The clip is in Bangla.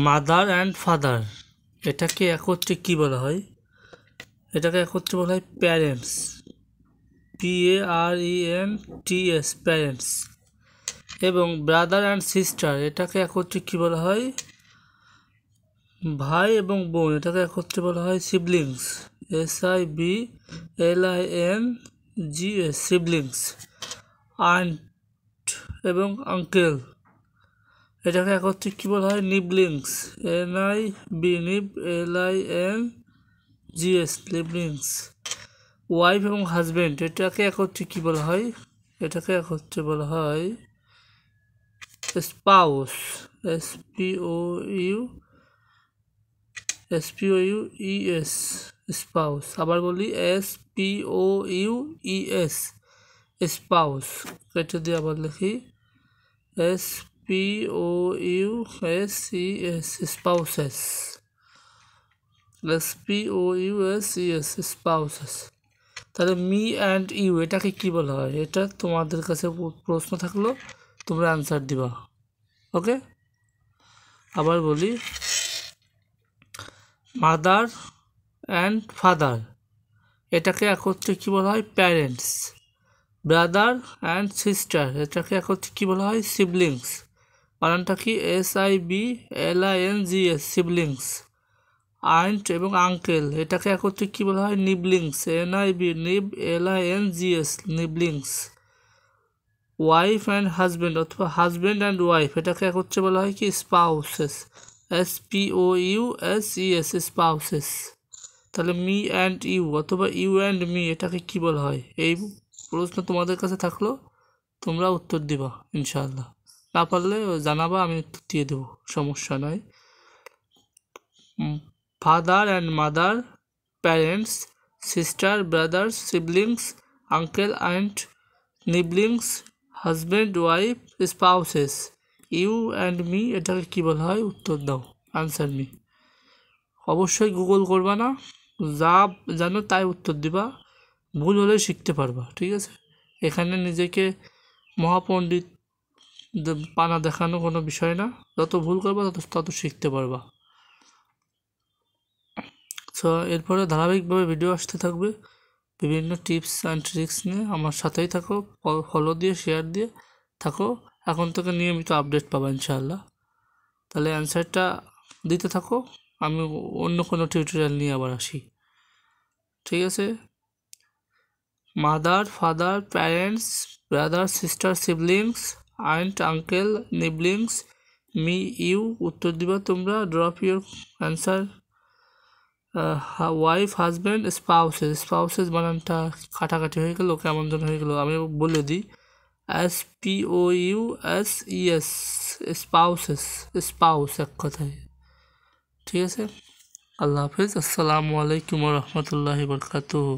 মাদার অ্যান্ড ফাদার এটাকে একত্রে কি বলা হয়? এটাকে একত্রে বলা হয় প্যারেন্টস, PARENTS, প্যারেন্টস। এবং ব্রাদার অ্যান্ড সিস্টার এটাকে একত্রে কি বলা হয়? ভাই এবং বোন এটাকে একত্রে বলা হয় সিবলিংস, SIBLINGS, সিবলিংস। আন্ট এবং আঙ্কেল এটাকে একত্রে কী বলা হয়? নিবলিংস, NIB, নিবলিংস। ওয়াইফ এবং হাজব্যান্ড এটাকে একত্রে কী বলা হয়? এটাকে একত্রে বলা হয় স্পাউস, SPOUES, স্পাউস। আবার বলি SPOUES, স্পাউস। কেটে দিয়ে আবার লিখি SPOUSES, স্পাউসেস, SPOUSES, স্পাউসেস। তাহলে মি অ্যান্ড ইউ এটাকে কি বলা হয়? এটা তোমাদের কাছে প্রশ্ন থাকলো, তোমরা অ্যান্সার দিবা। ওকে, আবার বলি, মাদার অ্যান্ড ফাদার এটাকে একত্রে কি বলা হয়? প্যারেন্টস। ব্রাদার অ্যান্ড সিস্টার এটাকে একত্রে কি বলা হয়? সিবলিংস। বানানটা কি? SIBLINGS, siblings. আন্ট এবং আঙ্কেল এটাকে একত্রে কি বলা হয়? নিবলিংস, NIBLINGS, নিবলিংস। ওয়াইফ অ্যান্ড হাজব্যান্ড অথবা হাজব্যান্ড অ্যান্ড ওয়াইফ এটাকে একত্রে বলা হয় কি? Spouses, SPOUSES, spouses. তাহলে মি অ্যান্ড ইউ অথবা ইউ অ্যান্ড মি এটাকে কি বলা হয়? এই প্রশ্ন তোমাদের কাছে থাকলো, তোমরা উত্তর দিবা ইনশাআল্লাহ। না পারলে জানাবা, আমি উত্তর দিয়ে দেবো, সমস্যা নয়। Father and mother, parents. Sister, brother, siblings. Uncle, and, niblings. Husband, wife, spouses. You and me এটাকে কী বলা হয়? উত্তর দাও, আনসার মি। অবশ্যই গুগল করবা না, যা জানো তাই উত্তর দিবা, ভুল হলে শিখতে পারবা, ঠিক আছে? এখানে নিজেকে মহাপণ্ডিত পানা দেখানো কোনো বিষয় না, যত ভুল করবা তত শিখতে পারবা। সো এরপরে ধারাবাহিকভাবে ভিডিও আসতে থাকবে বিভিন্ন টিপস অ্যান্ড ট্রিক্স নিয়ে। আমার সাথেই থাকো, ফলো দিয়ে শেয়ার দিয়ে থাকো, এখন থেকে নিয়মিত আপডেট পাবা ইনশাআল্লাহ। তাহলে অ্যান্সারটা দিতে থাকো, আমি অন্য কোনো টিউটোরিয়াল নিয়ে আবার আসি, ঠিক আছে? Mother, father, parents, brother, sister, siblings, aunt, uncle, niblings, me, you. উত্তর দিবা তোমরা, drop your answer. Wife, husband, spouses বানানটা কাটাকাটি হয়ে গেল, কেমন যেন হয়ে গেল, আমি বলে দিই SPOUSES, স্পাউসেস, স্পাউস এক কথায়, ঠিক আছে? আল্লাহ হাফিজ, আসসালামু আলাইকুম ওয়া রাহমাতুল্লাহি ওয়া বারাকাতুহু।